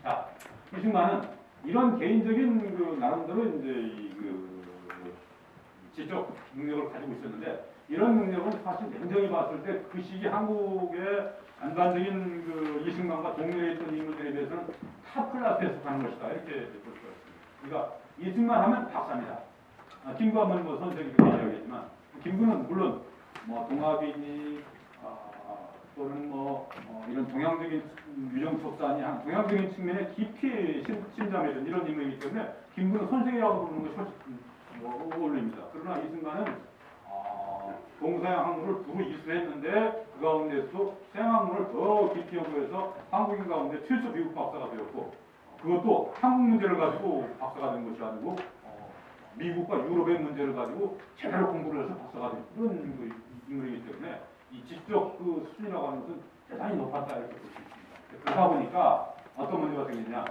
자, 이승만은 이런 개인적인 나름대로 이제 지적 능력을 가지고 있었는데 이런 능력은 사실 냉정히 봤을 때 그 시기 한국의 전반적인 이승만과 동료에 있던 인물들에 비해서는 탑 클래스에 속하는 것이다 이렇게 볼 수가 있습니다. 그러니까 이승만 하면 박사입니다. 김구하면 선생님이 얘기하겠지만 김구는 물론 동아비니 또는 이런 동양적인 유정촉사니 동양적인 측면에 깊이 침잠해준 이런 인물이기 때문에 김구는 선생이라고 부르는 것이 훨씬 어울립니다. 그러나 이승만은 동서양 학문을 두루 이수했는데 그 가운데서도 서양 학문을 더 깊이 연구해서 한국인 가운데 최초 미국 박사가 되었고 그것도 한국 문제를 가지고 박사가 된 것이 아니고 미국과 유럽의 문제를 가지고 제대로 공부를 해서 박사가 된 그런 인물이기 때문에 이 지적 수준이라고 하는 것은 대단히 높았다 이렇게 볼 수 있습니다. 그러다 보니까 어떤 문제가 생기냐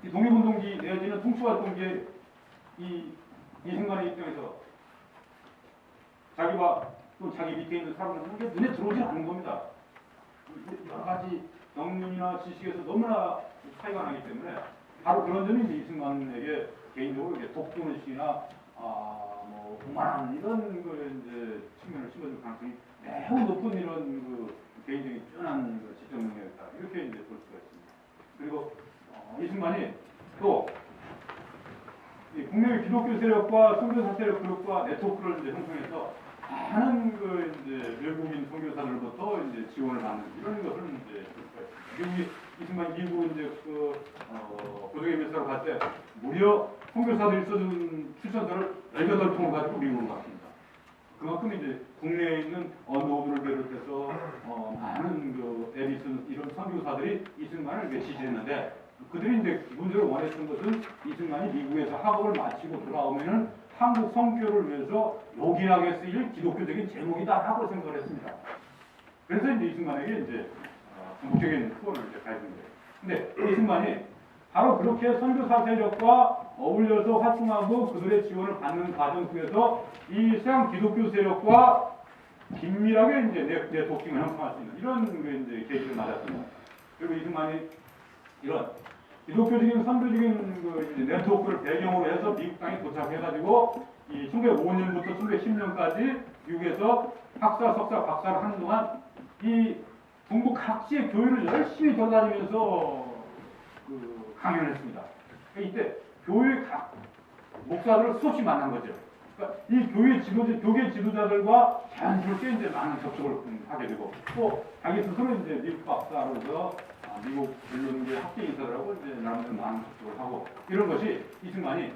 이 독립운동기 내지는 통치활동기에 이승만의 입장에서 자기와 또 자기 밑에 있는 사람들은 눈에 들어오지 않는 겁니다. 여러 가지 경륜이나 지식에서 너무나 차이가 나기 때문에 바로 그런 점이 이승만에게 개인적으로 독도의식이나 오만한 이런 이제 측면을 심어줄 가능성이 매우 높은 이런 개인적인 뛰어난 지적 능력이었다 이렇게 이제 볼 수가 있습니다. 그리고 이승만이 또 국내의 기독교 세력과 선교사 세력 그룹과 네트워크를 이제 형성해서 많은 이제 외국인 선교사들로부터 이제 지원을 받는 이런 것을 이제 볼 수가 있습니다. 이승만 미국 이제 고종의 메사로 갈 때 무려 선교사들이 써준 추천서를 18통을 가지고 미국으로 갔습니다. 그만큼 이제 국내에 있는 언더우드를 비롯해서 많은 에디슨 이런 선교사들이 이승만을 지지했는데 그들이 이제 기본적으로 원했던 것은 이승만이 미국에서 학업을 마치고 돌아오면은 한국 선교를 위해서 요긴하게 쓰일 기독교적인 제목이다라고 생각을 했습니다. 그래서 이제 이승만에게 이제 전국적인 후원을 이제 가해준 거예요. 근데 이승만이 바로 그렇게 선교사 세력과 어울려서 활동하고 그들의 지원을 받는 과정 속에서 이 서양 기독교 세력과 긴밀하게 이제 네트워킹을 형성할 수 있는 이런 이제 계기를 맞았습니다. 그리고 이승만이 이런 기독교적인 선교적인 네트워크를 배경으로 해서 미국 땅에 도착해가지고 이 1905년부터 1910년까지 미국에서 학사, 석사, 박사를 하는 동안 이 중국 각지의 교회를 열심히 돌아다니면서 강연을 했습니다. 그러니까 이때 교회 각 목사들을 수없이 만난 거죠. 그러니까 이 교계 지도자들과 자연스럽게 이제 많은 접촉을 하게 되고 또 자기 스스로 이제 미국 박사로서 미국 언론계 학계 인사들하고 이제 나름대로 많은 접촉을 하고 이런 것이 이승만이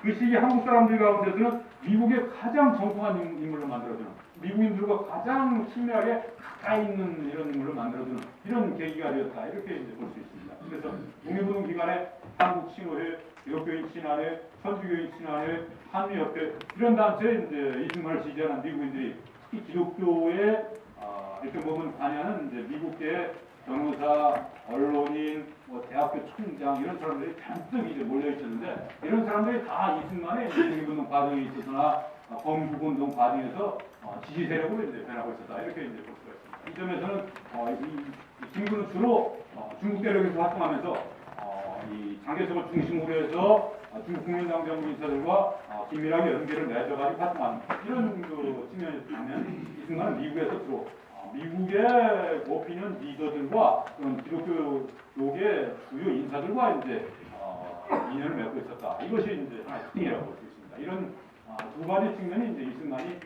그 시기 한국 사람들 가운데서는 미국의 가장 정통한 인물로 만들어주는 미국인들과 가장 친밀하게 가까이 있는 이런 인물로 만들어주는 이런 계기가 되었다 이렇게 이제 볼 수 있습니다. 그래서 독립운동 기간에 한국 친호회, 기독교인 친화회, 천주교인 친화회, 한미협회 이런 단체에 이제 이승만을 지지하는 미국인들이 특히 기독교에 이렇게 보면 관여하는 이제 미국계 변호사, 언론인, 대학교 총장 이런 사람들이 잔뜩 이제 몰려 있었는데 이런 사람들이 다 이승만의 독립운동 과정에 있어서나 건국운동 과정에서 지지 세력으로 이제 변하고 있었다 이렇게 이제 볼 수가 있습니다. 이 점에서는 이 김구는 주로 중국 대륙에서 활동하면서 이 장개석을 중심으로 해서 중국 국민당 정부 인사들과 긴밀하게 연계를 맺어가지고 활동하는 이런 측면에서 보면 이승만은 미국에서 주로 미국의 오피니언 리더들과 그런 기독교 쪽의 주요 인사들과 이제 인연을 맺고 있었다. 이것이 이제 하나의 특징이라고 볼 수 있습니다. 이런 두 가지 측면이 이제 이승만이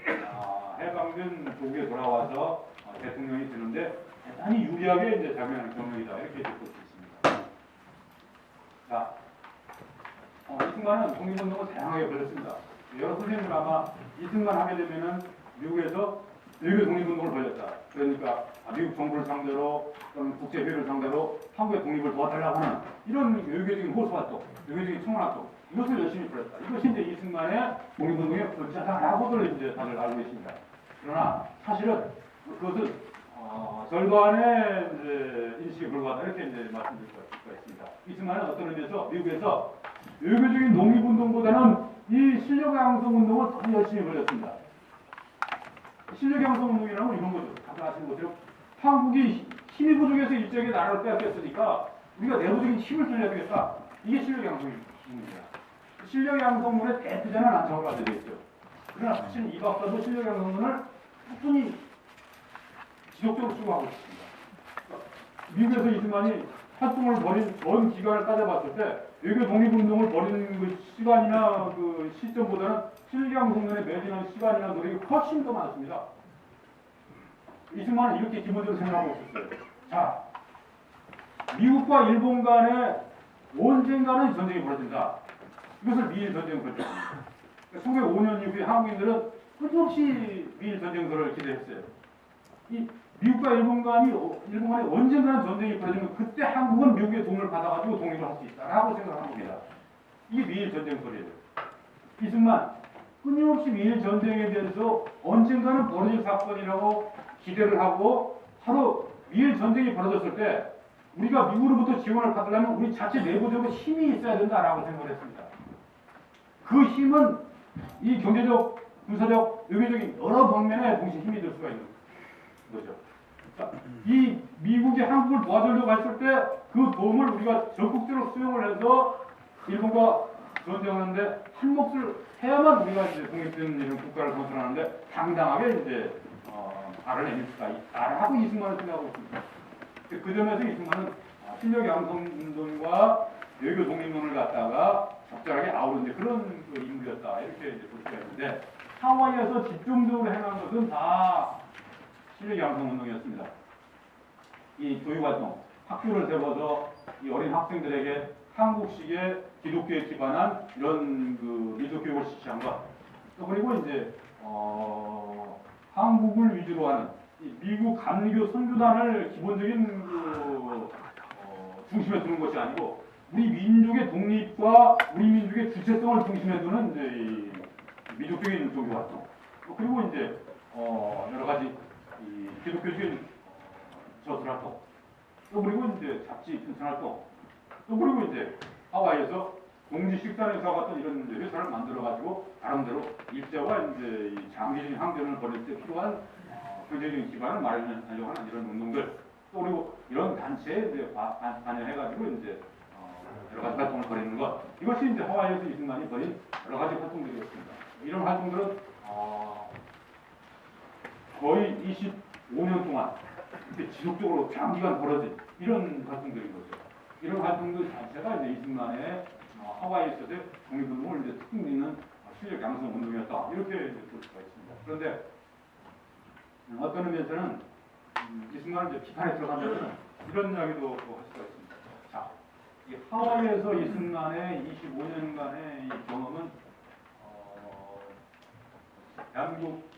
해방된 조국에 돌아와서 대통령이 되는데 대단히 유리하게 이제 작용하는 경력이다. 이렇게 볼 수 있습니다. 자, 이승만은 독립운동을 다양하게 벌였습니다. 여러 선생님들 아마 이승만 하게 되면은 미국에서 외교 독립운동을 벌였다. 그러니까 미국 정부를 상대로 또는 국제회의를 상대로 한국의 독립을 도와달라고 하는 이런 외교적인 호소활동, 외교적인 청원활동 이것을 열심히 벌였다. 이것이 이제 이승만의 독립운동의 본질이다라고들 이제 다들 알고 계십니다. 그러나 사실은 그것은 절반의 이제 인식에 불과하다 이렇게 이제 말씀드릴 수가 있습니다. 이승만은 어떤 의미에서 미국에서 외교적인 독립운동보다는 이 실력 양성 운동을 더 열심히 벌였습니다. 실력 양성 운동이라는 건 이런 거죠. 다들 아시는 것처럼 한국이 힘이 부족해서 일정에 나라를 빼앗겼으니까 우리가 내부적인 힘을 들려야 되겠다. 이게 실력 양성입니다. 실력 양성론의 대표자는 안창호가 되어 있죠. 그러나 사실 이 박사도 실력 양성론을 꾸준히 지속적으로 추구하고 있습니다. 미국에서 이승만이 활동을 벌인 전 기간을 따져봤을 때 외교 독립운동을 벌이는 그 시간이나 그 시점보다는 실력양성론에 매진한 시간이나 노력이 훨씬 더 많습니다. 이승만은 이렇게 기본적으로 생각하고 있었어요. 자, 미국과 일본 간에 언젠가는 전쟁이 벌어진다. 이것을 미일 전쟁 벌어집니다. 1905년 이후에 한국인들은 끊임없이 미일 전쟁설을 기대했어요. 이 미국과 일본 간에 언젠가는 전쟁이 벌어지면 그때 한국은 미국의 도움을 받아가지고 독립을 할 수 있다라고 생각한 겁니다. 이게 미일 전쟁설이에요. 이승만 끊임없이 미일 전쟁에 대해서 언젠가는 벌어질 사건이라고 기대를 하고 바로 미일 전쟁이 벌어졌을 때 우리가 미국으로부터 지원을 받으려면 우리 자체 내부적으로 힘이 있어야 된다라고 생각을 했습니다. 그 힘은 이 경제적, 군사적, 외교적인 여러 방면에 동시에 힘이 될 수가 있는 거죠. 이 미국이 한국을 도와주려고 했을 때 그 도움을 우리가 적극적으로 수용을 해서 일본과 전쟁하는데 한 몫을 해야만 우리가 이제 독립된 이런 국가를 건설하는데 당당하게 이제 발을 내밀 수가 있다라고 이승만은 생각하고 있습니다. 그 점에서 이승만은 실력 양성 운동과 외교 독립론을 갖다가 적절하게 아우르는 그런 그 인물이었다 이렇게 이제 볼 수가 있는데 하와이에서 집중적으로 행한 것은 다 실력 양성 운동이었습니다. 이 교육활동, 학교를 세워서 이 어린 학생들에게 한국식의 기독교에 기반한 이런 그 민족 교육을 실시한 것. 또 그리고 이제 한국을 위주로 하는 이 미국 감리교 선교단을 기본적인 그 중심에 두는 것이 아니고 우리 민족의 독립과 우리 민족의 주체성을 중심에 두는 이제 이 민족적인 종교 활동. 그리고 이제 여러 가지 이 기독교적인 저술 활동. 또 그리고 이제 잡지 편찬 활동. 또 그리고 이제 하와이에서 공지 식단회사 같은 이런 이제 회사를 만들어 가지고 나름대로 일제와 이제 이 장기적인 항전을 벌일 때 필요한 경제적인 기반을 마련하려고 하는 이런 운동들. 또 그리고 이런 단체에 이제 관여해 가지고 이제 여러 가지 활동을 벌이는 것. 이것이 이제 하와이에서 이승만이 벌인 여러 가지 활동들이었습니다. 이런 활동들은 거의 25년 동안 지속적으로 장기간 벌어진 이런 활동들인 거죠. 이런 활동들 자체가 이제 이승만의 하와이 있어서의 독립운동을 이제 특징 있는 실력 양성 운동이었다. 이렇게 이제 볼 수가 있습니다. 그런데 어떤 의미에서는 이승만을 이제 비판에 들어가면서 이런 이야기도 할 수가 있습니다. 자, 이 하와이에서 이승만의 25년간의 이 경험은 대한민국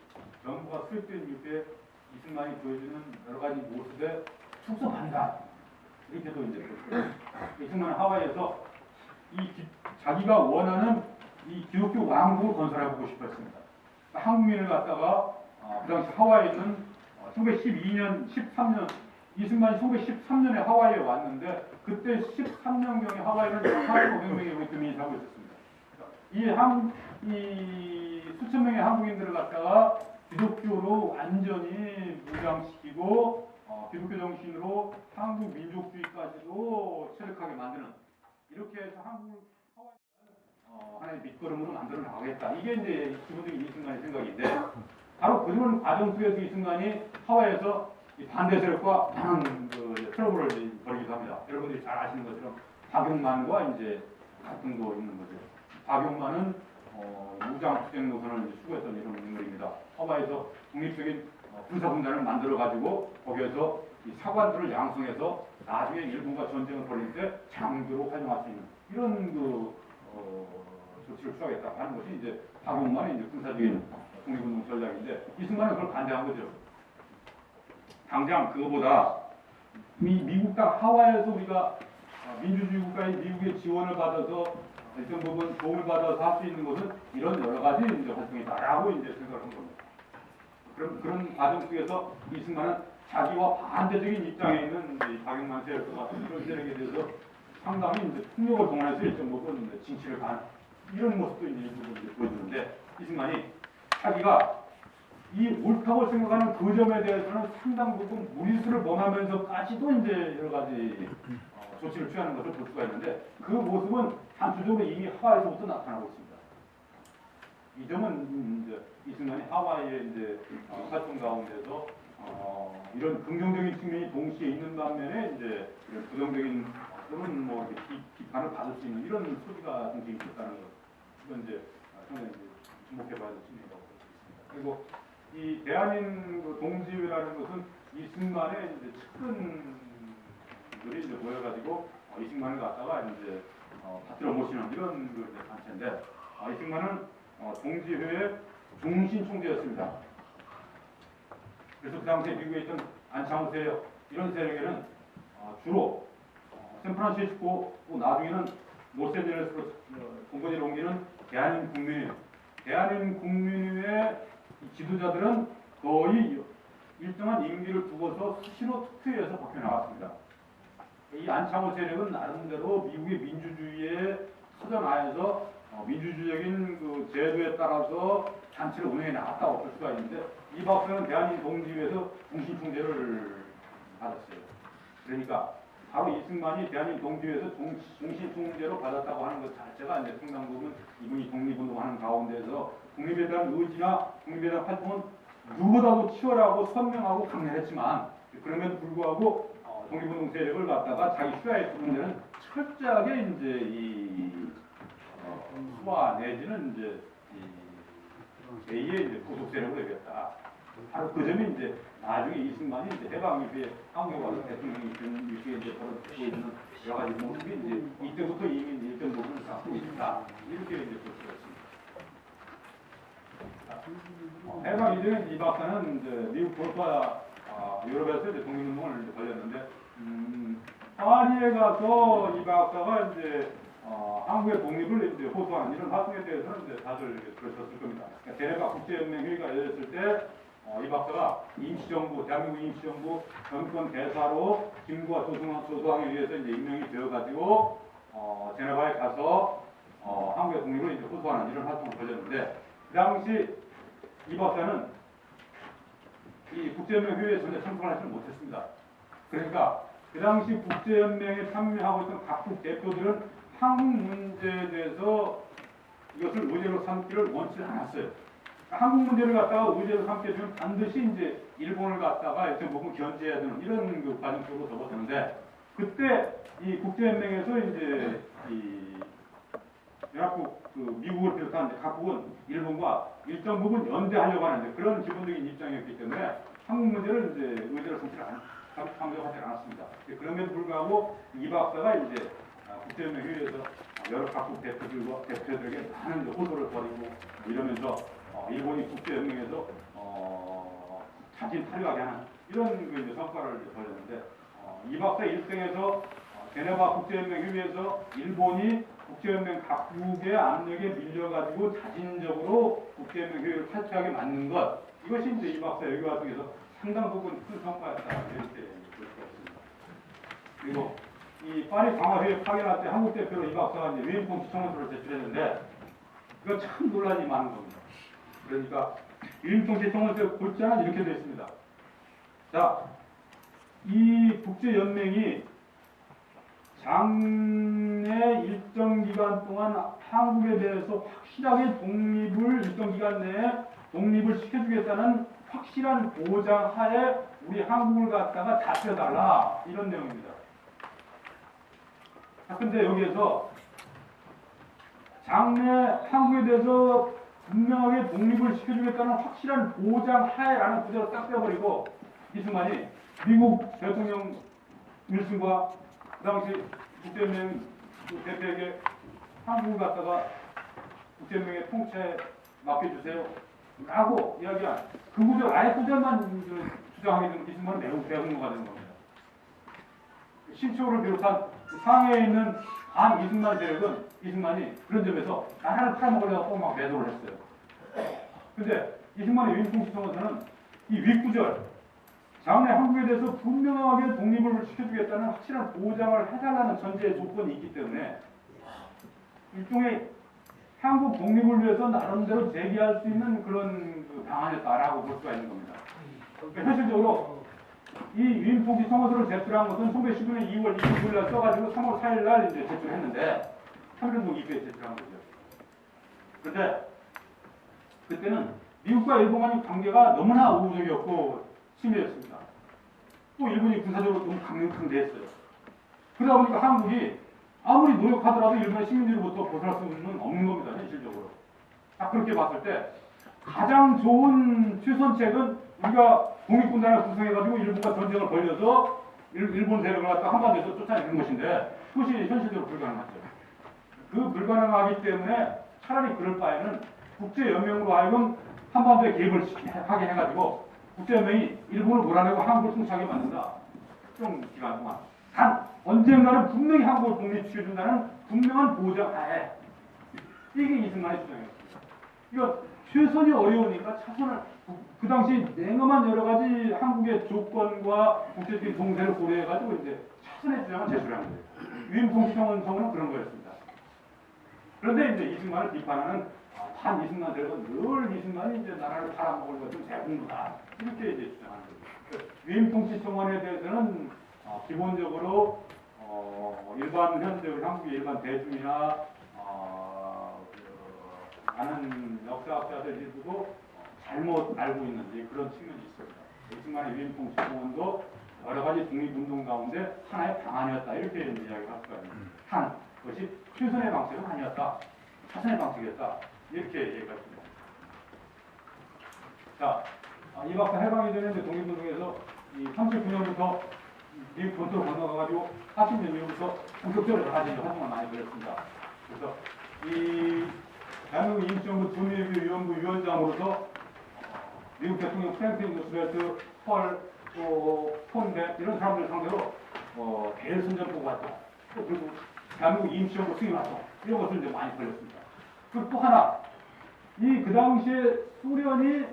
정부가 수립된 이후에 이승만이 보여주는 여러 가지 모습의 축소판이다. 이렇게도 이제 이승만은 하와이에서 자기가 원하는 이 기독교 왕국을 건설해보고 싶었습니다. 한국민을 갖다가 그 당시 하와이는 1912년, 13년 이승만이 1913년에 하와이에 왔는데 그때 13년경에 하와이는 4,500명의 교민이 살고 있었습니다. 이 수천 명의 한국인들을 갖다가 기독교로 완전히 무장시키고 기독교 정신으로 한국 민족주의까지도 체력하게 만드는 이렇게 해서 한국을 하나의 밑거름으로 만들어 나가겠다. 이게 이제 기본적인 이승만의 생각인데 바로 그런 과정 속에서 이승만이 하와이에서 반대 세력과 많은 그 트러블을 벌이기도 합니다. 여러분들이 잘 아시는 것처럼 박용만과 이제 갈등도 있는 거죠. 박용만은 무장투쟁 노선을 추구했던 이런 인물입니다. 하와이에서 독립적인 군사군단을 만들어가지고 거기에서 이 사관들을 양성해서 나중에 일본과 전쟁을 벌일 때 장교로 활용할 수 있는 이런 그 조치를 취하겠다고 하는 것이 이제 박용만의 이제 군사적인 독립운동 전략인데 이승만은 그걸 반대한 거죠. 당장 그거보다 미국 땅 하와이에서 우리가 민주주의 국가인 미국의 지원을 받아서 일정 부분 도움을 받아서 할 수 있는 것은 이런 여러 가지 이제 활동이다라고 이제 생각을 한 겁니다. 그런 과정 속에서 이승만은 자기와 반대적인 입장에 있는 이제 박용만 세력과 같은 그런 세력에 대해서 상당히 이제 폭력을 동원해서 일정 부분 이제 진치를 간 이런 모습도 이제 일부분 이제 보여주는데 이승만이 자기가 이 옳다고 생각하는 그 점에 대해서는 상당 부분 무리수를 범하면서까지도 이제 여러 가지 조치를 취하는 것을 볼 수가 있는데 그 모습은 단추적으로 이미 하와이에서부터 나타나고 있습니다. 이 점은 이제 이승만이 하와이의 이제 활동 가운데서 이런 긍정적인 측면이 동시에 있는 반면에 이제 이런 부정적인 또는 뭐 이렇게 비판을 받을 수 있는 이런 소지가 동시에 있었다는 것. 이건 이제 상당히 주목해봐야 될 측면이라고 볼 수 있습니다. 그리고 이 대한인 동지회라는 것은 이승만의 이제 측근들이 이제 모여가지고 이승만을 갖다가 이제 받들어 모시는 이런 그 단체인데 이승만은 동지회의 중심 총재였습니다. 그래서 그 당시에 미국에 있던 안창호 세력 이런 세력에는 주로 샌프란시스코 또 나중에는 로스앤젤레스로 본거지를 옮기는 대한인 국민의 지도자들은 거의 일정한 임기를 두고서 수시로 투표해서 바뀌어 나갔습니다. 이 안창호 세력은 나름대로 미국의 민주주의에 서전하에서 민주주의적인 그 제도에 따라서 단체를 운영해 나갔다고 볼 수가 있는데 이 박사는 대한인 동지회에서 중심 총재를 받았어요. 그러니까 바로 이승만이 대한인 동지회에서 중심 총재로 받았다고 하는 것 자체가 이제 상당 부분 이분이 독립운동하는 가운데서 독립에 대한 의지나 독립에 대한 활동은 누구보다도 치열하고 선명하고 강렬했지만 그럼에도 불구하고 독립운동 세력을 갖다가 자기 휘하에 두는 데는 철저하게 이제 이 수화 내지는 이제 제2의 이제 구속 세력을 여겼다. 바로 그 점이 이제 나중에 이승만이 이제 해방 이후에 한국에 와서 대통령이 된 이렇게 이제 벌어지고 있는 여러 가지 모습이 이제 이때부터 이미 일정 부분을 갖고 있다. 이렇게 이제 볼 수가 있습니다. 해방 이전에 이 박사는 이제 미국 볼과 유럽에서 이제 독립운동을 이제 벌였는데 파리에 가서 이 박사가 이제 한국의 독립을 이제 호소하는 이런 활동에 대해서는 이제 다들 들으셨을 겁니다. 그러니까 제네바 국제연맹 회의가 열렸을 때 이 박사가 임시정부, 대한민국 임시정부 정권 대사로 김구와 조소왕에 의해서 이제 임명이 되어가지고 제네바에 가서 한국의 독립을 이제 호소하는 이런 활동을 벌였는데 그 당시 이 박사는 이 국제연맹 회의에 전혀 참석을 하지 못했습니다. 그러니까 그 당시 국제연맹에 참여하고 있던 각국 대표들은 한국 문제에 대해서 이것을 의제로 삼기를 원치 않았어요. 한국 문제를 갖다가 의제로 삼게 되면 반드시 이제 일본을 갖다가 이렇게 뭔가 견제해야 되는 이런 그 과정 속으로 접어드는데 그때 이 국제연맹에서 이제 이 연합국 그 미국을 비롯한 각국은 일본과 일정 부분 연대하려고 하는 그런 기본적인 입장이었기 때문에 한국 문제를 이제 의제로 참석하지 않았습니다. 그럼에도 불구하고 이 박사가 이제 국제연맹 회의에서 여러 각국 대표들에게 많은 호소를 벌이고 이러면서 일본이 국제연맹에서 자진 탈퇴하게 하는 이런 그 이제 성과를 벌였는데 이 박사 일생에서 제네바 국제연맹 회의에서 일본이 국제연맹 각국의 압력에 밀려가지고 자진적으로 국제연맹 회의를 탈퇴하게 만든 것 이것이 이제 이 박사 여기 와서 상당 부분 큰 성과였다 이렇게 볼 수가 있습니다. 그리고 이 파리 강화회의 파견할 때 한국 대표로 이 박사가 이제 위인통 지청원서를 제출했는데 이거 참 논란이 많은 겁니다. 그러니까 위인통 지청원서의 골자는 이렇게 되어 있습니다. 자, 이 국제연맹이 장래 일정 기간 동안 한국에 대해서 확실하게 독립을 일정 기간 내에 독립을 시켜주겠다는 확실한 보장 하에 우리 한국을 갖다가 다스려달라 이런 내용입니다. 근데 여기에서 장래 한국에 대해서 분명하게 독립을 시켜주겠다는 확실한 보장 하에라는 구절을 딱 빼버리고 이승만이 미국 대통령 윌슨과 그 당시 국제연맹 대표에게 한국을 갖다가 국제연맹의 통치에 맡겨주세요 라고 이야기한 그 구절 아예 구절만 주장하게 되면 이승만은 매우 대응로가 되는 겁니다. 신초를 비롯한 상해에 있는 반 이승만 세력은 이승만이 그런 점에서 나라를 팔아먹으려고 막 매도를 했어요. 근데 이승만의 위인통지청에서는 이 윗구절 장래 한국에 대해서 분명하게 독립을 시켜주겠다는 확실한 보장을 해달라는 전제 조건이 있기 때문에 일종의 한국 독립을 위해서 나름대로 제기할 수 있는 그런 그 방안이었다라고 볼 수가 있는 겁니다. 그러니까 현실적으로 이 위임통지 청원서를 제출한 것은 1915년 2월 29일 날 써가지고 3월 4일 날 이제 제출했는데 3년동 이후에 제출한 거죠. 그런데 그때는 미국과 일본 간의 관계가 너무나 우호적이었고 심해였습니다. 또 일본이 군사적으로 너무 강대했어요. 그러다 보니까 한국이 아무리 노력하더라도 일본의 식민지로부터 벗어날 수는 없는 겁니다. 현실적으로. 딱 그렇게 봤을 때 가장 좋은 최선책은 우리가 독립군단을 구성해가지고 일본과 전쟁을 벌여서 일본 세력을 갖다 한반도에서 쫓아내는 것인데 그것이 현실적으로 불가능하죠. 그 불가능하기 때문에 차라리 그럴 바에는 국제연맹으로 하여금 한반도에 개입을 하게 해가지고 국제연맹이 일본을 몰아내고 한국을 통치하게 만든다. 특정 기간 동안. 단 언젠가는 분명히 한국을 독립시켜준다는 분명한 보장하에 이게 이승만의 주장이었습니다. 이거 최선이 어려우니까 차선을 그 당시 냉엄한 여러 가지 한국의 조건과 국제적인 동세를 고려해가지고 이제 차선의 주장을 제출한 거예요. 위임통치청원서는 그런 거였습니다. 그런데 이제 이승만을 비판하는 반 이승만 세력은 늘 이승만이 이제 나라를 팔아먹을 것은 대공부다 이렇게 이제 주장하는 거예요. 위임통치청원에 대해서는 기본적으로 일반 현재 한국의 일반 대중이나 많은 역사학자들도 잘못 알고 있는 그런 측면이 있습니다. 이승만의 위임통치청원도 여러 가지 독립운동 가운데 하나의 방안이었다 이렇게 이야기를 할 수가 있습니다. 한 그것이 최선의 방식은 아니었다, 차선의 방식이었다 이렇게 얘기했습니다. 자, 이박사 해방 이전에 독립운동에서 39년부터 미국 본토로 건너가가지고 40년 이후부터 본격적으로 여러 가지 활동을 많이 벌였습니다. 그래서 이 대한민국 임시정부 조미위원부 위원장으로서 미국 대통령 프랭클린 루스벨트, 펄, 또 폰베 이런 사람들 상대로 대일 선전포고 활동, 그리고 대한민국 임시정부 승인 활동 이런 것을 이제 많이 벌였습니다. 그리고 또 하나, 그 당시에 소련이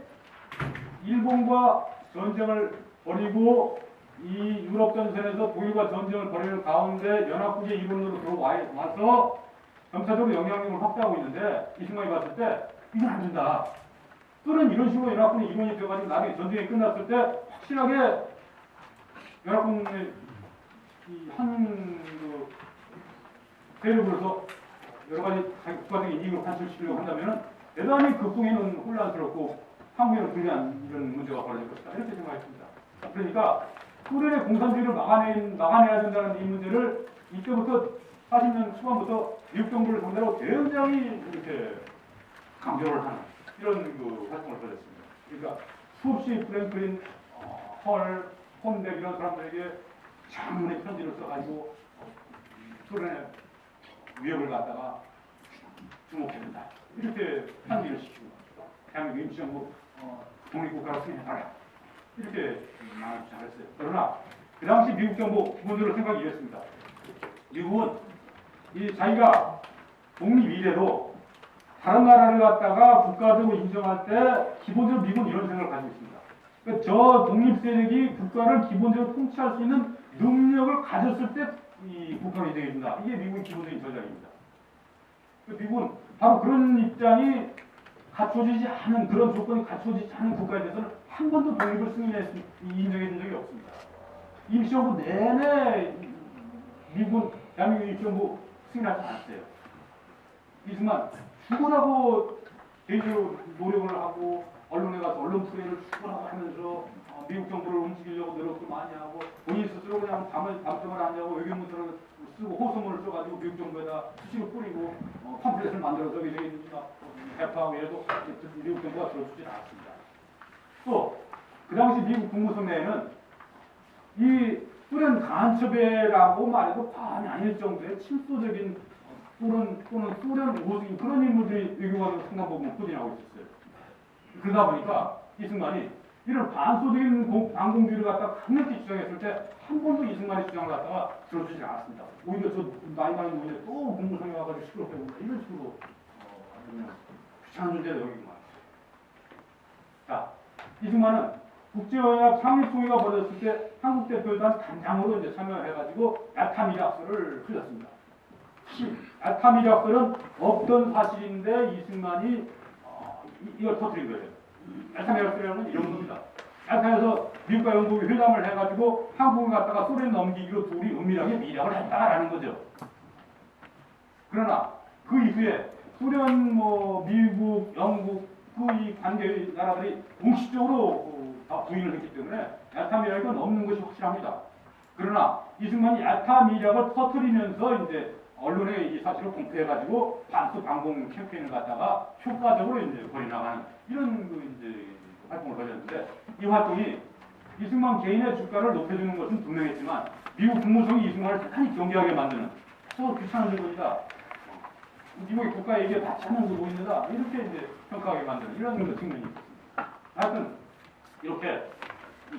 일본과 전쟁을 벌이고 이 유럽 전선에서 독일과 전쟁을 벌이는 가운데 연합국의 일본으로 들어와서 점차적으로 영향력을 확대하고 있는데 이승만이 봤을 때 이건 안 된다. 또는 이런 식으로 연합군의 일본이 되어가지고 나중에 전쟁이 끝났을 때 확실하게 연합군의 그 세력으로서 여러 가지 자기 국가적인 이익을 관철시키려고 한다면 대단히 극동에는 혼란스럽고 한국에는 불리한 이런 문제가 벌어질 것이다. 이렇게 생각했습니다. 그러니까 소련의 공산주의를 막아내야 된다는 이 문제를 이때부터 40년 초반부터 미국 정부를 상대로 굉장히 이렇게 강조를 하는 이런 그 활동을 벌였습니다. 그러니까 수없이 프랭클린, 헐, 폰백 이런 사람들에게 장문의 편지를 써가지고 소련의 위협을 갖다가 주목해야 된다. 이렇게 편지를 시키고 대한민국 임시정부 독립국가로 승인해달라. 이렇게 많이 주장을 했어요. 그러나 그 당시 미국 정부 기본적으로 생각이 이랬습니다. 미국은 자기가 독립 이래도 다른 나라를 갖다가 국가적으로 인정할 때 기본적으로 미국은 이런 생각을 가지고 있습니다. 그러니까 저 독립 세력이 국가를 기본적으로 통치할 수 있는 능력을 가졌을 때 이 국가를 인정해준다. 이게 미국의 기본적인 전략입니다. 미국은 바로 그런 입장이 갖춰지지 않은 그런 조건이 갖춰지지 않은 국가에 대해서는 한 번도 독립을 인정해 준 적이 없습니다. 임시정부 내내 미국은 대한민국 임시정부 승인하지 않았어요. 이승만 죽으라고 개인적으로 노력을 하고 언론에 가서 언론 프레임을 죽으라고 하면서 미국 정부를 움직이려고 노력도 많이 하고 본인 스스로 그냥 밤샘을 앉아고 외교문서를 쓰고 호소문을 써가지고 미국 정부에다 수식을 뿌리고 팜플렛을 만들어서 배파하고 해도 미국 정부가 들어주지 않았습니다. 또 그 당시 미국 국무성 내에는 이 소련 간첩배라고 말해도 과언이 아닐 정도의 침소적인 또는 소련 우호적인 그런 인물들이 외교관으로 상당 부분 포진하고 있었어요. 그러다 보니까 이승만이 이런 반소적인 반공주의를 갖다가 강력히 주장했을 때 한 번도 이승만의 주장을 갖다가 들어주지 않았습니다. 오히려 저 나이 많은 분이 또 국무성에 와가지고 시끄럽게 본다 이런 식으로 그냥 귀찮은 존재다 여기구만. 자, 이승만은 국제연합 상립총회가 벌어졌을 때 한국 대표단 단장으로 이제 참여해가지고 야탐이락서를 흘렸습니다. 야탐이락서는 없던 사실인데 이승만이 이걸 터뜨린 거예요. 야탐이락서라는 건 이런 겁니다. 얄타에서 미국과 영국이 회담을 해가지고 한국을 갖다가 소련 넘기기로 둘이 은밀하게 밀약을 했다라는 거죠. 그러나 그 이후에 소련, 미국, 영국 그 이 관계 나라들이 공식적으로 다 부인을 했기 때문에 얄타 밀약은 없는 것이 확실합니다. 그러나 이승만이 얄타 밀약을 터뜨리면서 이제 언론에 이 사실을 공표해가지고 반수 반공 캠페인을 갖다가 효과적으로 이제 벌여나가는 이런 이제 활동을 벌였는데 이 활동이 이승만 개인의 주가를 높여주는 것은 분명했지만 미국 국무성이 이승만을 대단히 경계하게 만드는 또 귀찮은 일입니다. 미국의 국가 얘기에 맞지 않는 거 보입니다. 이렇게 이제 평가하게 만드는 이런 측면이 있습니다. 하여튼 이렇게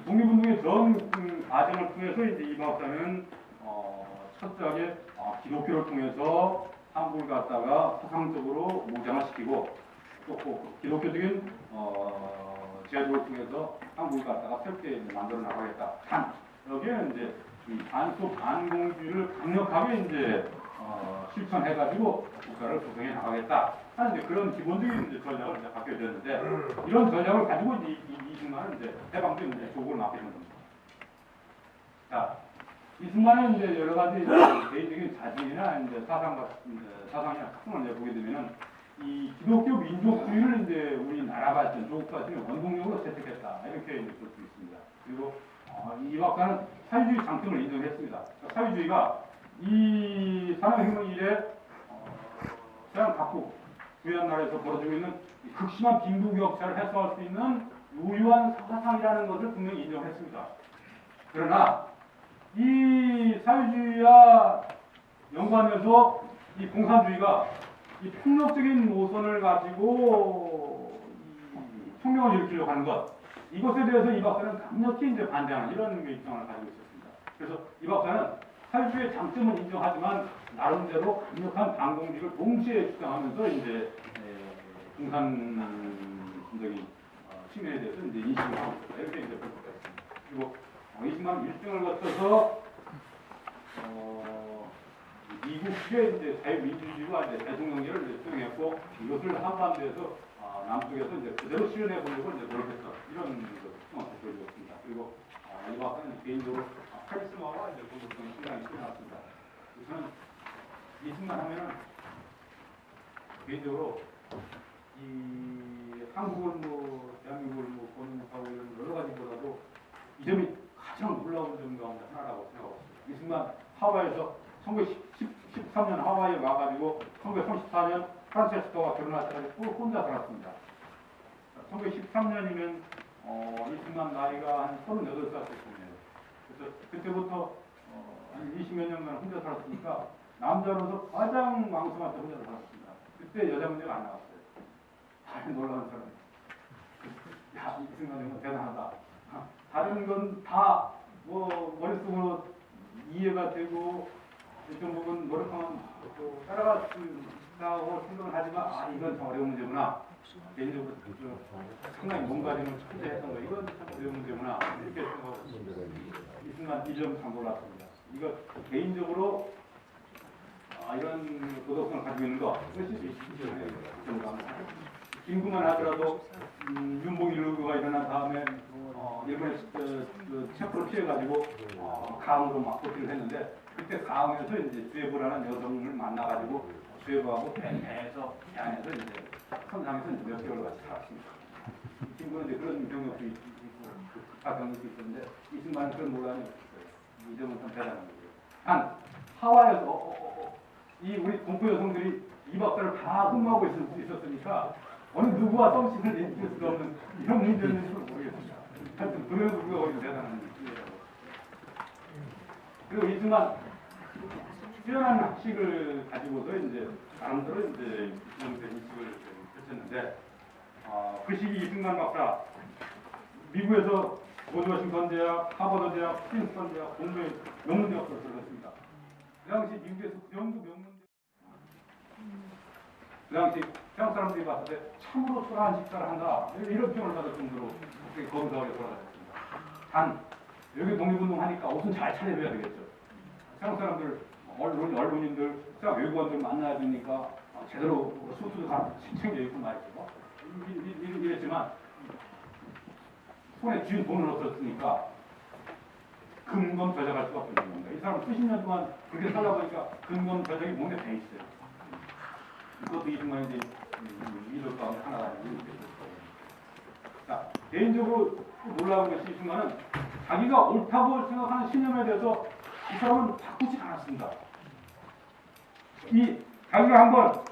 독립운동의 전 과정을 통해서 이제 이 박사는 철저하게 기독교를 통해서 한국을 갖다가 사상적으로 무장화시키고 또 기독교적인 제도를 통해서 한국을 갖다가 새롭게 만들어 나가겠다. 단 여기에 이제 이 반소 반공주의를 강력하게 이제 실천해가지고 국가를 구성해 나가겠다 하는 이제 그런 기본적인 이제 전략을 이제 갖게 되었는데 이런 전략을 가지고 이제 이승만은 이제 해방도 이제 조국을 맡게 된 겁니다. 자, 이승만은 이제 여러 가지 개인적인 자질이나 이제 사상이나 특성을 이제 보게 되면은 이 기독교 민족주의를 이제 우리나라 발전, 조국 발전의 원동력으로 채택했다 이렇게 이제 볼 수 있습니다. 그리고 이 박사는 사회주의 장점을 인정했습니다. 사회주의가 이 산업혁명 이래 서양 각국 주요한 나라에서 벌어지고 있는 극심한 빈부격차를 해소할 수 있는 유효한 사상이라는 것을 분명히 인정했습니다. 그러나 이 사회주의와 연관해서 이 공산주의가 이 폭력적인 노선을 가지고 이 혁명을 일으키려고 하는 것 이것에 대해서 이 박사는 강력히 이제 반대하는 이런 입장을 가지고 있었습니다. 그래서 이 박사는 사회주의의 장점은 인정하지만 나름대로 강력한 반공주의를 동시에 주장하면서 이제 공산적인 측면에 대해서 이제 인식을 하고 있었다. 이렇게 이제 볼 수가 있습니다. 그리고 이승만 일정을 거쳐서 미국의 이제 자유민주주의와 이제 대통령제를 이제 수행했고 이것을 한반도에서 남쪽에서 이제 그대로 실현해 보려고 이제 노력했다. 이런 특성을 보여주었습니다. 그리고 이 박사는 개인적으로 카리스마와 이제 고도성이 상당히 뛰어났습니다. 저는 이승만 하면은 개인적으로 이 한국을 대한민국을 권유하고 이런 여러 가지보다도 이 점이 가장 놀라운 점 가운데 하나라고 생각하고 있습니다. 이승만 하와이에서 1913년 하와이에 와가지고 1934년 프란체스코와 결혼할 때까지 혼자 살았습니다. 1913년이면 이승만 나이가 한 38살 때쯤이에요. 그래서 그때부터 한 20몇 년간 혼자 살았으니까 남자로서 가장 왕성할 때 혼자 살았습니다. 그때 여자 문제가 안 나왔어요. 아주 놀라운 사람. 야, 이승만 정말 대단하다. 다른 건 다 머릿속으로 이해가 되고 일정 부분 노력하면 따라가고 생각을 하지만 이건 참 어려운 문제구나. 개인적으로 상당히 몸가짐을 천재했던 거 이건 참 어려운 문제구나 이렇게 생각하고 있습니다. 이승만 이 점 참 놀랐습니다. 이거 개인적으로 이런 도덕성을 가지고 있는 거 그것이 김구만 하더라도 윤봉길 의거가 일어난 다음에 일본의 체포를 피해가지고 강으로 막 도피를 했는데 그때 강에서 이제 주예부라는 여성을 만나가지고 주예부하고 배에서 안에서 이제 선상에서 이제 몇 개월 같이 살았습니다. 김구는 이제 그런 경력도 있고 국가 경력도 있었는데 이승만은 그런 논란이 없었어요. 이 점은 참 대단한 거예요. 단 하와이에서 이 우리 동포 여성들이 이 박사를 다 흠모하고 있었으니까 어느 누구와 썸씽을 일으킬 수가 없는 이런 문제였는지 모르겠습니다. 하여튼 그래도 우리가 거기서 대단한 일이라고. 그리고 이승만 뛰어난 학식을 가지고서 이제 나름대로 이제 이승만의 인식을 펼쳤는데 그 시기 이승만 박사 미국에서 조지 워싱턴 대학, 하버드 대학, 프린스턴 대학, 공부에 명문대학교를 들어갔습니다. 그 당시 미국에서 그 정도 명문대 그 당시 태국 사람들이 봤을 때 참으로 초라한 식사를 한다 이런 평을 받을 정도로 거기서 돌아다녔습니다. 단 여기 독립운동 하니까 옷은 잘 차려줘야 되겠죠. 태국 사람들 언론인들 외국인들 만나야 되니까 제대로 수트도 다 챙겨 입고 말이죠. 이랬지만 손에 쥐은 돈은 없었으니까 근검 저작할 수밖에 없는 겁니다. 이 사람 수십 년 동안 그렇게 살다 보니까 근검 저작이 몸에 배 있어요. 그것도 이승만이 이제 이들 가운데 하나가 아니고. 자, 개인적으로 놀라운 것이 이승만은 자기가 옳다고 생각하는 신념에 대해서 이 사람은 바꾸지 않았습니다. 이 자기가 한번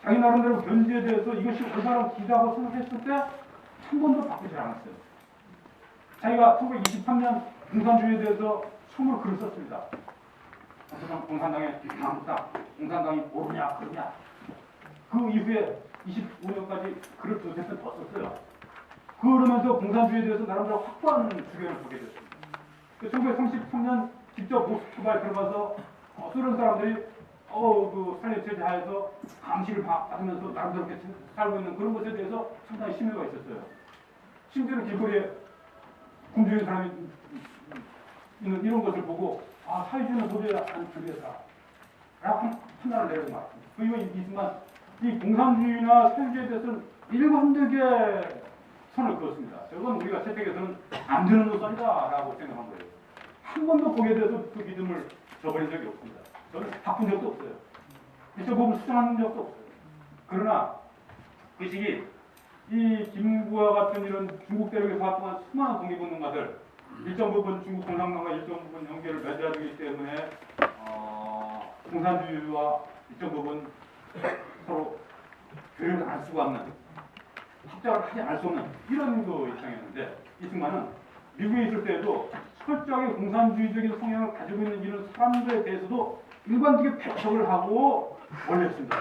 자기 나름대로 견지에 대해서 이것이 얼마나 기다고 생각했을 때 한 번도 바꾸지 않았어요. 자기가 1923년 공산주의에 대해서 처음으로 글을 썼습니다. 공산당의 다음다 공산당이 옳으냐 그르냐. 그 이후에 25년까지 글을 두세 편 더 썼어요. 그러면서 공산주의에 대해서 나름대로 확고한 주견을 보게 됐습니다. 1933년 직접 모스크바에 들어가서 소련 사람들이 그 살림 체제하에서 감시를 받으면서 나름대로 이렇게 살고 있는 그런 것에 대해서 상당히 심려가 있었어요. 심지어는 길거리에 굶주린 사람이 있는 이런 것을 보고 사회주의는 도저히 안 되겠다 라고 판단을 내리고 말았습니다. 그 이후에 이승만 이 공산주의나 사회주의에 대해서는 일관되게 선을 그었습니다. 저건 우리가 채택에서는 안 되는 노선이다 라고 생각한 거예요. 한 번도 거기에 대해서 그 믿음을 저버린 적이 없습니다. 저는 바꾼 적도 없어요. 저 부분 수정한 적도 없어요. 그러나 그 시기 이 김구와 같은 이런 중국 대륙에서 활동한 수많은 독립운동가들 일정 부분 중국 공산당과 일정 부분 연계를 맺어야 되기 때문에 공산주의와 일정 부분 서로 교류를 안 수가 없는 합작을 하지 않을 수 없는 이런 입장이었는데 이승만은 미국에 있을 때에도 철저하게 공산주의적인 성향을 가지고 있는 이런 사람들에 대해서도 일관되게 배척을 하고 원했습니다.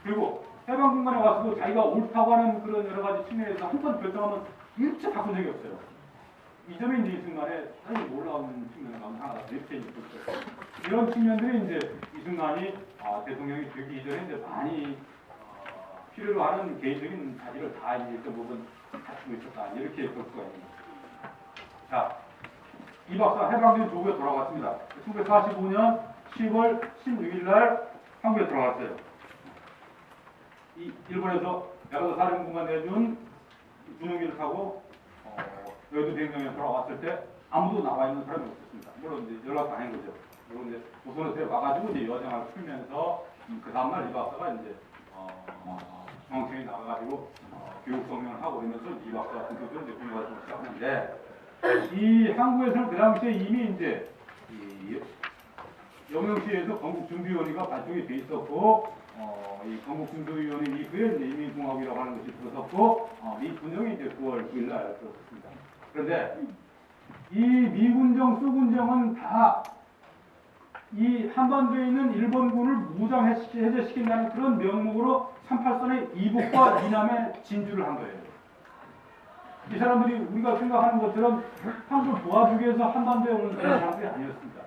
그리고 해방군관에 와서도 자기가 옳다고 하는 그런 여러 가지 측면에서 한 번 결정하면 일체 바꾼 적이 없어요. 이 점이 이제 이승만의 사실 놀라운 측면 하나가 웹체인이 있었어요. 이런 측면들이 이제 이승만이 대통령이 되기 이전에 이제 많이 필요로 하는 개인적인 자질을 다 이제 일정 부분 갖추고 있었다. 이렇게 볼 수가 있는 거죠. 자, 이 박사 해방된 조국에 돌아갔습니다. 1945년 10월 16일 날 한국에 들어갔어요. 이 일본에서 야가다 사령부가 내준 군용기를 타고 여의도 대행정에 돌아왔을 때 아무도 나와 있는 사람이 없었습니다. 물론 이제 연락 안 한 거죠. 물론 이제 조선에 와가지고 이제 여정을 풀면서 그 다음날 이 박사가 이제 중앙청에 나가가지고 교육 성명을 하고 이러면서 이 박사가 본격적으로 이제 군용 활동을 시작하는데 이 한국에서는 그 당시에 이미 이제 이 영영시에서 건국준비위원회가 발족이 돼 있었고 이 건국준비위원회 이후에 이제 인민공화국이라고 하는 것이 들어섰고 미 군정이 이제 9월 9일 날 들어섰습니다. 그런데 이 미군정, 수군정은 다 이 한반도에 있는 일본군을 무장 해제시킨다는 그런 명목으로 38선의 이북과 이남에 진주를 한 거예요. 이 사람들이 우리가 생각하는 것처럼 한국을 도와주기 위해서 한반도에 오는 그런 사람들이 아니었습니다.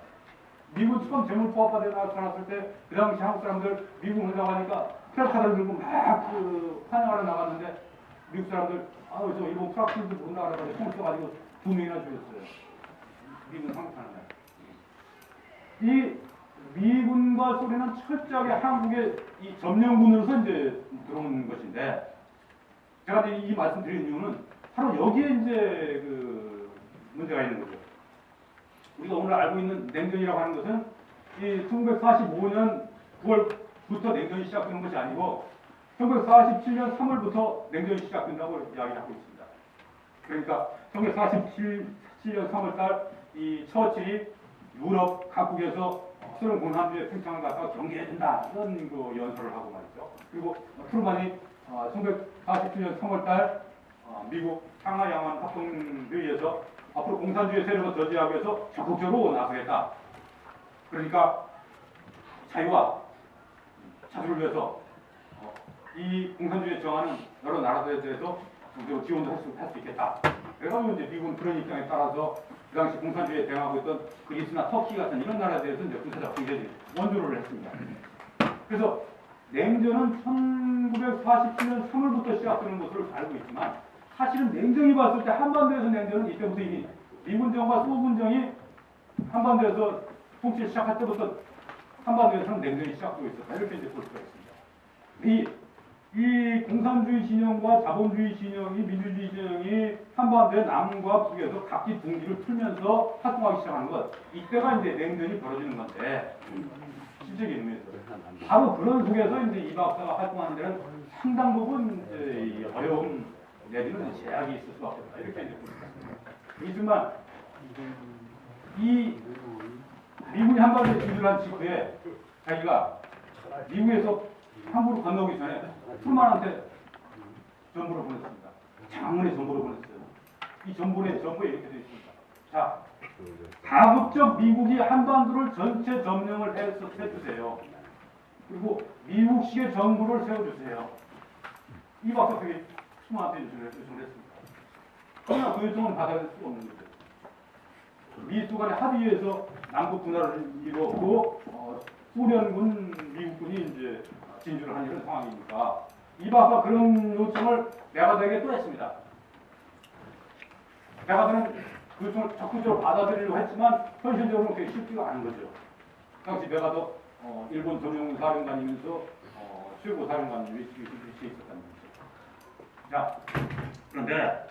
미군 처음 제물포압받아 나타났을 때 그 당시 한국 사람들 미국 오자고 하니까 플래카드를 들고 막 환영하러 나갔는데 미국 사람들 저 일본 프락실도 모른다 그래가지고 총을 쏘가지고 2명이나 죽였어요. 미군 상륙하는 날. 이 미군과 소련은 철저하게 한국의 이 점령군으로서 이제 들어온 것인데 제가 이제 이 말씀 드린 이유는 바로 여기에 이제 그 문제가 있는 거죠. 우리가 오늘 알고 있는 냉전이라고 하는 것은 이 1945년 9월부터 냉전이 시작되는 것이 아니고 1947년 3월부터 냉전이 시작된다고 이야기하고 있습니다. 그러니까 1947년 3월달 이 처칠이 유럽 각국에서 소련 공산주의 팽창을 갖다가 경계해야 된다 이런 그 연설을 하고 말이죠. 그리고 트루만이 1947년 3월달 미국 상하 양안 합동회의에서 앞으로 공산주의 세력을 저지하기 위해서 적극적으로 나서겠다. 그러니까 자유와 자주를 위해서 이 공산주의에 저항하는 여러 나라들에 대해서 지원도 할 수 있겠다. 그래가지고 이제 미국은 그런 입장에 따라서 그 당시 공산주의에 대응하고 있던 그리스나 터키 같은 이런 나라에 대해서 이제 군사적 굉장히 원조를 했습니다. 그래서 냉전은 1947년 3월부터 시작되는 것으로 알고 있지만 사실은 냉정히 봤을 때 한반도에서 냉전은 이때부터 이미 미군정과 소군정이 한반도에서 통치를 시작할 때부터 한반도에서는 냉전이 시작되고 있었다. 이렇게 이제 볼 수가 있습니다. 이 이 공산주의 진영과 자본주의 진영이 민주주의 진영이 한반도의 남과 북에서 각기 둥지를 틀면서 활동하기 시작하는 것, 이때가 이제 냉전이 벌어지는 건데 실적인 의미에서 바로 그런 속에서 이제 이 박사가 활동하는 데는 상당 부분 이제 이 어려움 내지는 제약이 있을 수밖에 없다 이렇게 이제 봅니다. 하지만 이 미군이 한반도에 진출한 직후에 자기가 미국에서 한국으로 건너오기 전에 트루만한테 전보를 보냈습니다. 장문의 전보를 보냈어요. 이 전보에 이렇게 되어 있습니다. 자, 가급적 미국이 한반도를 전체 점령을 해주세요. 그리고 미국식의 정부를 세워주세요. 이 박사 그게 트루만한테 요청을 했습니다. 그러나 그 요청은 받아들일 수가 없는 거죠. 미소 간의 합의에서 남북 분할을 이루었고 소련군, 미국군이 이제 진주를 한 이런 상황이니까 이 박사 그런 요청을 메가더에게 또 했습니다. 메가더는 그 요청을 적극적으로 받아들이려고 했지만 현실적으로 그게 쉽지가 않은 거죠. 당시 메가더 일본 전용 사령관이면서 최고 사령관 위치에 있었다는 거죠. 자, 그런데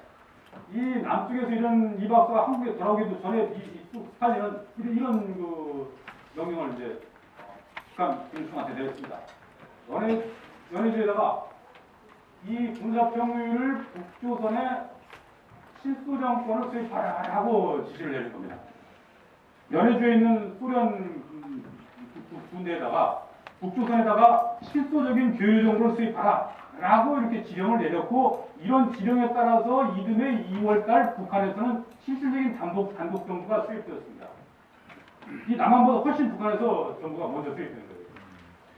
이 남쪽에서 이런 이 박사가 한국에 돌아오기도 전에 스탈린은 이런 그 명령을 이제 북한 김일성한테 내렸습니다. 연해주에다가 이 군사평유를 북조선의 실소 정권을 수립하라고 지시를 내린 겁니다. 연해주에 있는 소련 군대에다가 북조선에다가 실소적인 교유 정보를 수립하라라고 이렇게 지령을 내렸고 이런 지령에 따라서 이듬해 2월달 북한에서는 실질적인 단독 정부가 수립되었습니다. 이 남한보다 훨씬 북한에서 정부가 먼저 수립된 거예요.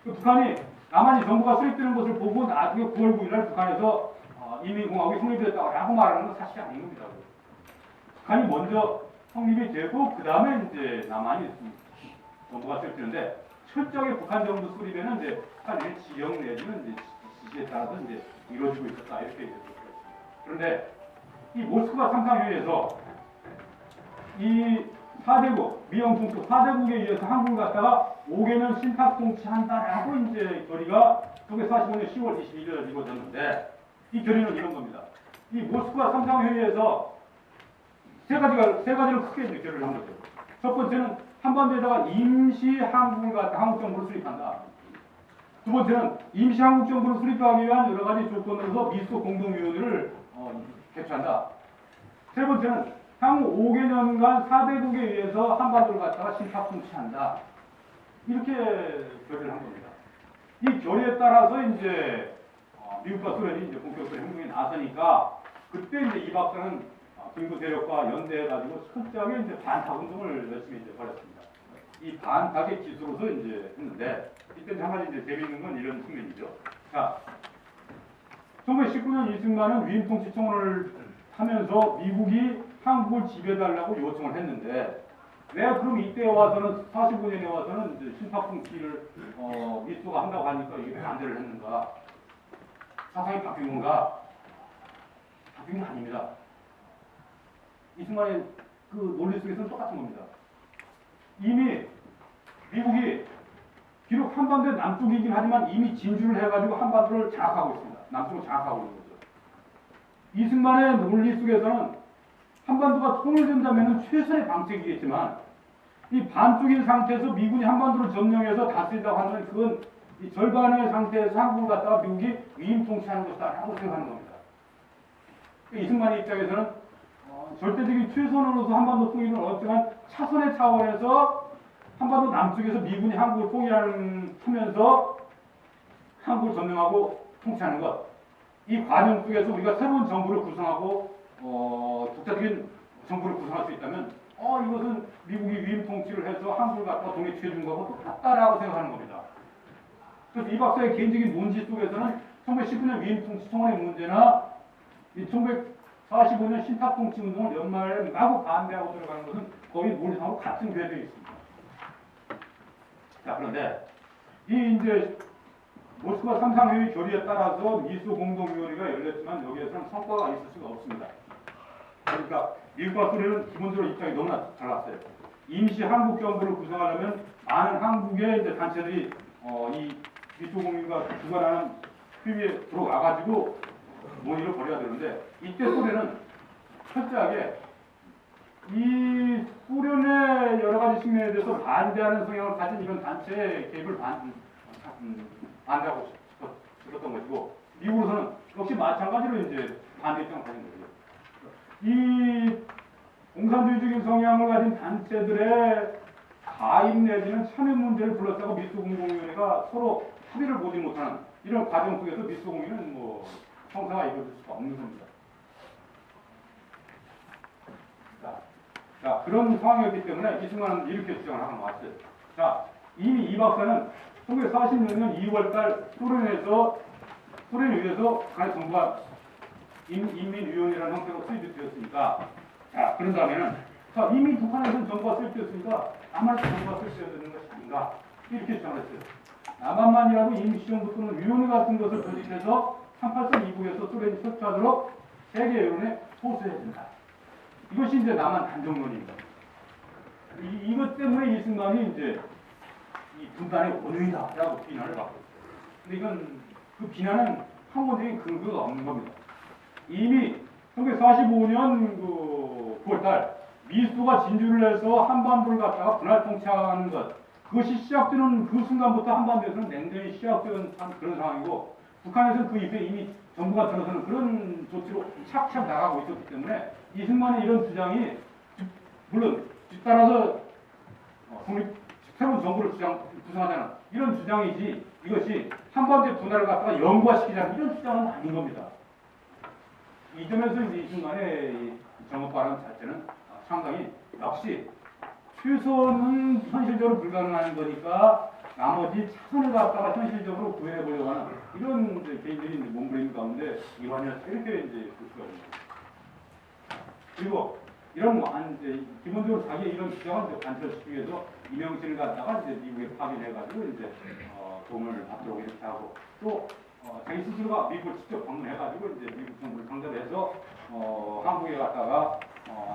북한이 남한이 정부가 수립되는 것을 보고 나중에 9월 9일날 북한에서 인민공화국이 성립되었다고 말하는 건 사실이 아닌 겁니다. 북한이 먼저 성립이 되고 그 다음에 이제 남한이 정부가 수립되는데 철저하게 북한 정부 수립에는 이제 북한의 지령 내지는 이제 지시에 따라서 이제 이루어지고 있었다 이렇게 얘기했습니다. 그런데 이 모스크바 삼상회의에서 이 4대국, 미영통수 4대국에 의해서 한국을 갖다가 5개년 신탁 통치한다라고 이제 결의가 1945년 10월 21일 이루어졌는데 이 결의는 이런 겁니다. 이 모스크바 삼상회의에서 세 가지를 크게 이제 결의를 한 거죠. 첫 번째는 한반도에다가 임시 한국을 갖다 한국 정부를 수립한다. 두 번째는 임시 한국 정부를 수립하기 위한 여러 가지 조건으로서 미소 공동위원회를 개최한다. 세 번째는 향후 5개년간 4대국에 의해서 한반도를 갖다가 신탁 통치한다. 이렇게 결의를 한 겁니다. 이 결의에 따라서 이제 미국과 소련이 이제 본격적으로 행동에 나서니까 그때 이제 이 박사는 중부 대륙과 연대해가지고 철저하게 이제 반탁 운동을 열심히 이제 벌였습니다. 이 반탁의 기수로서 이제 했는데 이때 한 가지 이제 재미있는 건 이런 측면이죠. 자, 1919년 이승만은 위임 통치 청원을 하면서 미국이 한국을 지배해달라고 요청을 했는데 왜 그럼 이때 와서는 45년에 와서는 이제 신탁 통치를 미소가 한다고 하니까 이게 반대를 했는가? 사상이 바뀐 건가? 바뀐 게 아닙니다. 이승만의 그 논리 속에서는 똑같은 겁니다. 이미 미국이 비록 한반도의 남쪽이긴 하지만 이미 진주를 해가지고 한반도를 장악하고 있습니다. 남쪽을 장악하고 있는 거죠. 이승만의 논리 속에서는 한반도가 통일된다면 최선의 방책이겠지만 이 반쪽인 상태에서 미군이 한반도를 점령해서 다스린다고 하면 그건 이 절반의 상태에서 한국을 갖다가 미국이 위임 통치하는 것이다라고 생각하는 겁니다. 이승만의 입장에서는 절대적인 최선으로서 한반도 통일은 어쩌면 차선의 차원에서 한반도 남쪽에서 미군이 한국을 통일하면서 한국을 점령하고 통치하는 것. 이 과정 속에서 우리가 새로운 정부를 구성하고 독자적인 정부를 구성할 수 있다면 이것은 미국이 위임 통치를 해서 한국을 갖다가 독립시켜 준 거하고 똑같다라고 생각하는 겁니다. 그래서 이 박사의 개인적인 논지 속에서는 1919년 위임 통치 청원의 문제나 이 1945년 신탁 통치 운동을 연말에 마구 반대하고 들어가는 것은 거의 논리상으로 같은 궤도에 있습니다. 자, 그런데 이 이제 모스크바 삼상회의 결의에 따라서 미소 공동위원회가 열렸지만 여기에서는 성과가 있을 수가 없습니다. 그러니까 미국과 소련은 기본적으로 입장이 너무나 달랐어요. 임시 한국 정부를 구성하려면 많은 한국의 이제 단체들이 이 미소 공유가 주관하는 TV에 들어와가지고 논의를 벌여야 되는데 이때 소련은 철저하게 이 소련의 여러 가지 측면에 대해서 반대하는 성향을 가진 이런 단체의 개입을 반대하고 싶었던 것이고 미국으로서는 역시 마찬가지로 이제 반대 입장을 가진 거죠. 이 공산주의적인 성향을 가진 단체들의 가입 내지는 참여 문제를 둘러싸고 미소공동위원회가 서로 합의를 보지 못하는 이런 과정 속에서 미소공위는 뭐 성사가 이루어질 수가 없는 겁니다. 자, 그런 상황이었기 때문에 이승만은 이렇게 주장을 하고 나왔어요. 자, 이미 이 박사는 1946년 2월달 소련에 의해서 북한의 정부가 인민위원회라는 형태로 수립이 되었으니까, 자, 그런 다음에는, 자, 이미 북한에서는 정부가 수립되었으니까 남한에서 정부가 수립되어야 되는 것이 아닌가, 이렇게 주장을 했어요. 남한만이라도 임시정부 또는 위원회 같은 것을 조직해서 38선 이후에서 소련이 설치하도록 세계 여론에 호소해야 된다. 이것이 이제 남한 단정론입니다. 이것 때문에 이승만이 이제 이 분단의 원흉이다라고 비난을 받고 있어요. 근데 이건 그 비난은 항원적인 근거가 없는 겁니다. 이미 1945년 그 9월달 미수가 진주를 해서 한반도를 갖다가 분할 통치하는 것, 그것이 시작되는 그 순간부터 한반도에서는 냉전이 시작되는 그런 상황이고, 북한에서는 그 이후에 이미 정부가 들어서는 그런 조치로 착착 나가고 있었기 때문에 이승만의 이런 주장이 물론 뒤따라서 새로운 정부를 구성하자는 이런 주장이지, 이것이 한반도의 분할을 갖다가 영구화시키자는 이런 주장은 아닌 겁니다. 이 점에서 이제 이승만의 정업 발언 자체는 상당히 역시 최소는 현실적으로 불가능한 거니까 나머지 차선을 갖다가 현실적으로 구해내 보려고 하는 이런 이제 개인들이 이제 몸부림 가운데 일환이었다, 이렇게 이제 볼 수가 있는 거죠. 그리고 이런 이제 기본적으로 자기 이런 주장을 관철시키기 위해서 이명신을 갖다가 이제 미국에 파견해가지고 이제 도움을 받도록 이렇게 하고, 또 자기 스스로가 미국을 직접 방문해가지고 이제 미국 정부를 상대해서 한국에 갔다가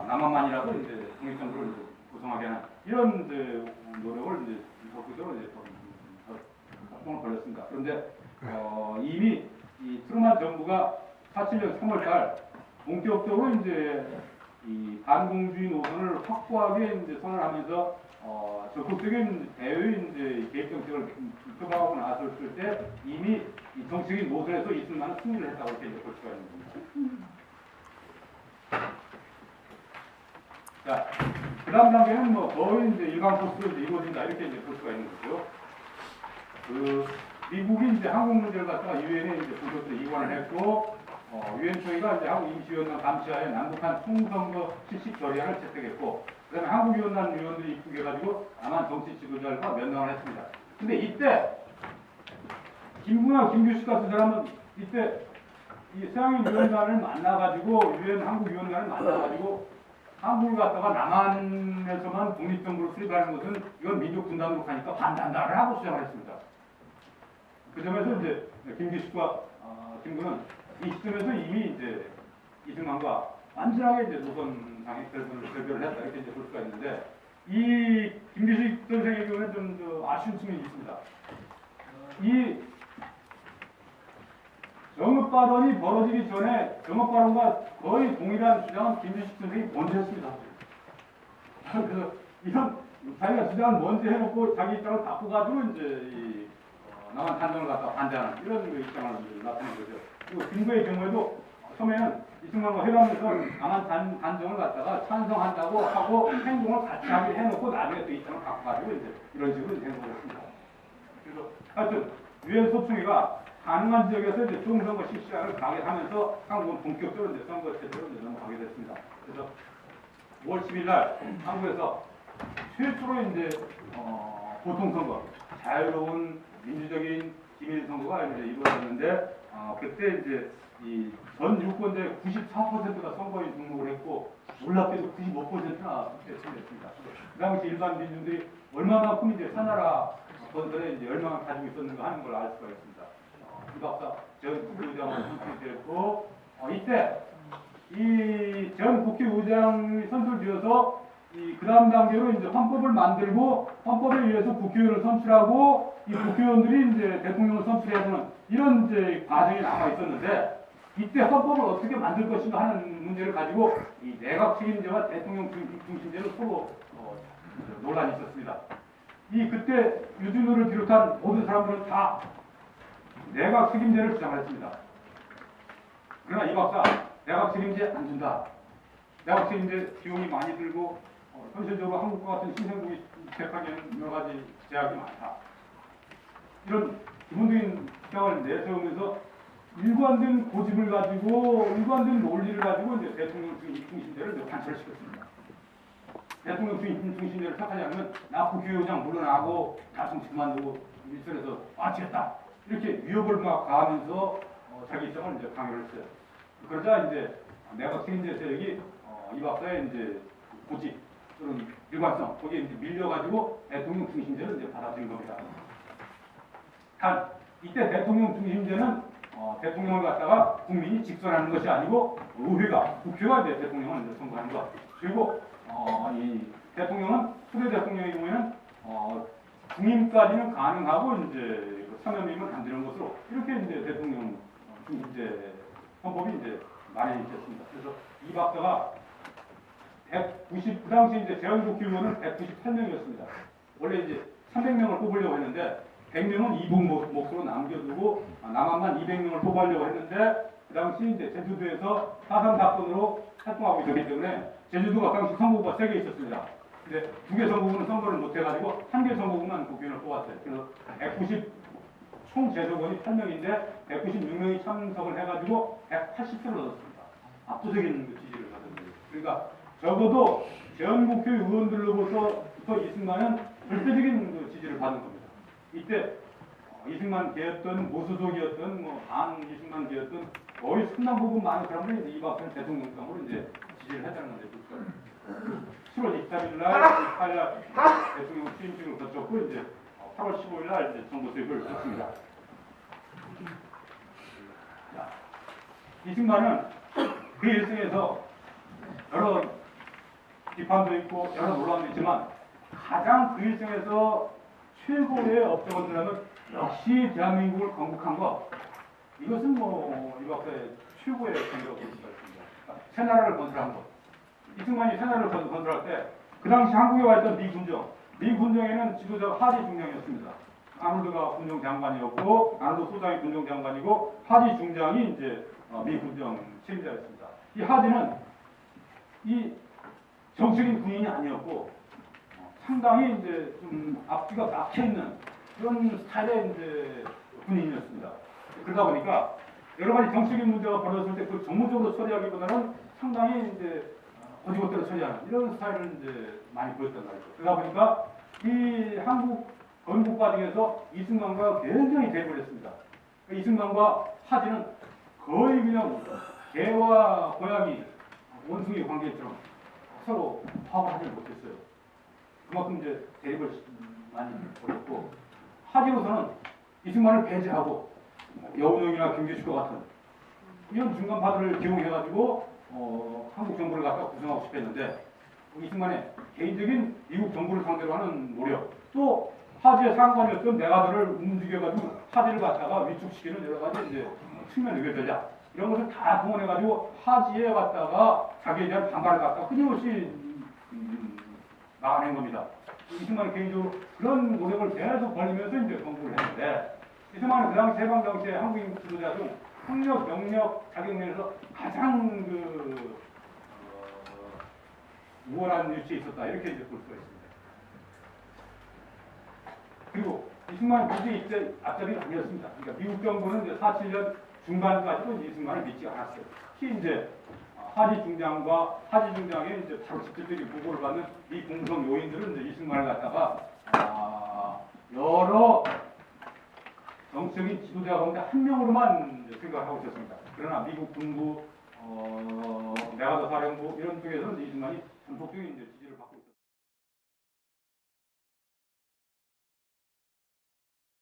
남한만이라도 이제 독립정부를 이제 구성하게 하는 이런 이제 노력을 이제 적극적으로 이제 활동을 벌였습니다. 그런데 이미 이 트루만 정부가 47년 3월달 본격적으로 이제 이 반공주의 노선을 확고하게 이제 선언하면서 적극적인 대외 이제 개입 정책을 표방하고 나섰을 때 이미 이 정치적인 노선에서 이승만은 승리를 했다고 이렇게 이제 볼 수가 있는 겁니다. 자, 그 다음 단계는 뭐 거의 이제 일반 코스로 이제 이루어진다, 이렇게 이제 볼 수가 있는 거죠. 그 미국이 이제 한국 문제를 갖다가 유엔에 이제 본격적으로 이관을 했고, 유엔 총회가 이제 한국 임시위원단 감시하에 남북한 총선거 실시 결의안을 채택했고, 그다음에 한국위원단 위원들이 입국해가지고 남한 정치 지도자들과 면담을 했습니다. 근데 이때 김구나 김규식 같은 사람은 이때 이 서양인 위원단을 만나가지고 유엔 한국위원단을 만나가지고 한국을 갖다가 남한에서만 독립정부를 수립하는 것은 이건 민족 분단으로 가니까 반대한다를 하고 주장을 했습니다. 그 점에서 이제 김규식과 김구는 이 시점에서 이미 이제 이승만과 완전하게 이제 노선상의 결별을 했다, 이렇게 이제 볼 수가 있는데, 이 김규식 선생의 경우는 좀 아쉬운 측면이 있습니다. 이 정읍 발언이 벌어지기 전에 정읍 발언과 거의 동일한 주장은 김규식 선생이 먼저 했습니다. 그래서 이런 자기가 주장을 먼저 해놓고 자기 입장을 바꿔가지고 이제 남한 단정을 갖다 반대하는 이런 입장을 나타낸 거죠. 그리고 김구의 경우에도 처음에는 이승만과 회담에서 남한 단정을 갖다가 찬성한다고 하고 행동을 같이 하게 해놓고 나중에 또 입장을 바꿔가지고 이제 이런 식으로 행동을 했습니다. 그래서 하여튼 유엔 소총회가 가능한 지역에서 이제 총선거 실시를 가게하면서 한국은 본격적으로 이제 선거 체제로 이제 넘어가게 됐습니다. 그래서 5월 10일 날 한국에서 최초로 이제 보통선거, 자유로운 민주적인 기밀 선거가 이제 이루어졌는데, 그때 이제 이 전 유권자의 94%가 선거에 등록을 했고, 놀랍게도 95%나 참여했습니다. 그 당시 일반 민중들이 얼마만큼 이제 사나라 건설에 이제 열망을 가지고 있었는가 하는 걸 알 수가 있습니다. 이 박사 전 국회의장으로 선출됐고, 이때 이 전 국회의장이 선출되어서 그 다음 단계로 이제 헌법을 만들고 헌법에 의해서 국회의원을 선출하고 이 국회의원들이 이제 대통령을 선출해야 되는 이런 이제 과정이 남아 있었는데 이때 헌법을 어떻게 만들 것인가 하는 문제를 가지고 이 내각 책임제와 대통령 중심제로 서로 논란이 있었습니다. 그때 유진우를 비롯한 모든 사람들은 다 내각 책임제를 주장했습니다. 그러나 이 박사 내각 책임제 안 준다. 내각 책임제 비용이 많이 들고 현실적으로 한국과 같은 신생국이 택하기에는 여러 가지 제약이 많다. 이런 기본적인 주장을 내세우면서 일관된 고집을 가지고 일관된 논리를 가지고 이제 대통령 중심제를 관철시켰습니다. 대통령 중심제를 택하지 않으면 나 국회의장 물러나고 다 정치 그만두고 일선에서 빠지겠다. 이렇게 위협을 막 가하면서 자기 입장을 이제 강요를 했어요. 그러자 이제 내각 책임제 세력이 이 박사의 이제 고집 또는 일관성 거기에 이제 밀려가지고 대통령 중심제를 이제 받아들인 겁니다. 단 이때 대통령 중심제는 대통령을 갖다가 국민이 직선하는 것이 아니고 의회가 국회가 이제 대통령을 이제 선거하는 것. 그리고 이 대통령은 초대 대통령의 경우에는 중임까지는 가능하고 이제 참여임은 안 되는 것으로 이렇게 이제 대통령 중심제 헌법이 이제 마련이 됐습니다. 그래서 이 박사가 그 당시 이제 제한국회의원은 198명이었습니다. 원래 이제 300명을 뽑으려고 했는데 100명은 이복 몫으로 남겨두고 남한만 200명을 뽑으려고 했는데 그 당시 이제 제주도에서 4.3 사건으로 활동하고 있었기 때문에 제주도가 그 당시 선거구가 3개 있었습니다. 근데 2개 선거구는 선거를 못해가지고 1개 선거구만 국회의원을 뽑았어요. 그래서 190총 재소권이 8명인데 196명이 참석을 해가지고 180표를 얻었습니다. 압도적인 지지를 받은 거예요. 그러니까 적어도 전국회 의원들로부터 이승만은 절대적인 지지를 받은 겁니다. 이때 이승만 계였던 무소속이었던 반 이승만 계였던 거의 상당 부분 많은 사람들이 이 박사는 대통령감으로 이제 지지를 했다는 건데 7월 24일 날 28일 대통령 취임식을 거쳤고 이제 8월 15일 날 이제 정부 수립을 했습니다. 이승만은 그 일생에서 여러 비판도 있고 여러 논란도 있지만 가장 그 일생에서 최고의 업적을 드러면 역시 대한민국을 건국한 것. 이것은 이 박사의 최고의成就을 볼 수가 있습니다. 새 나라를 건설한 것. 이승만이 새 나라를 건설할 때 그 당시 한국에 와 있던 미 군정에는 지도자가 하지 중장이었습니다. 아놀드가 군정 장관이었고 아놀드 소장이 군정 장관이고 하지 중장이 이제 미 군정 책임자였습니다. 이 하지는 이 정치적인 군인이 아니었고 상당히 이제 좀 앞뒤가 막혀 있는 그런 스타일의 이제 군인이었습니다. 그러다 보니까 여러 가지 정치적인 문제가 벌어졌을 때 그걸 전문적으로 처리하기보다는 상당히 이제 거지것대로 처리하는 이런 스타일을 이제 많이 보였단 말이죠. 그러다 보니까 이 한국 건국 과정에서 이승만과 굉장히 대립을 했습니다. 이승만과 하지는 거의 그냥 개와 고양이 원숭이 관계처럼 서로 화합을 하지 못했어요. 그만큼 이제 대립을 많이 벌였고 하지로서는 이승만을 배제하고 여운형이나 김규식과 같은 이런 중간파들을 기용해가지고 한국 정부를 갖다 구성하고 싶었는데 이승만의 개인적인 미국 정부를 상대로 하는 노력 또 하지의 상관이었던 내가들을 움직여가지고 하지를 갖다가 위축시키는 여러 가지 이제 측면 의견 전략 이런 것을 다 동원해가지고 하지에 갖다가 자기에 대한 반발을 갖다가 끊임없이 막아낸 겁니다. 이승만이 개인적으로 그런 노력을 계속 벌이면서 이제 건국을 했는데 이승만은 그 당시 해방 당시에 한국인 지도자 중 학력, 경력, 자격면에서 가장 우월한 위치에 있었다 이렇게 이제 볼 수가 있습니다. 그리고 이승만은 굳이 이때 앞잡이는 아니었습니다. 그러니까 미국 정부는 이제 47년 중반까지도 이승만을 믿지 않았어요. 특히 이제 하지 중장의 이제 바로 직접적인 보고를 받는 이 공성 요인들은 이제 이승만을 갖다가 여러 정치적인 지도자 가운데 한 명으로만 생각하고 있었습니다. 그러나 미국 군부, 내가더 사령부 이런 쪽에서는 이승만이 전폭적인 이제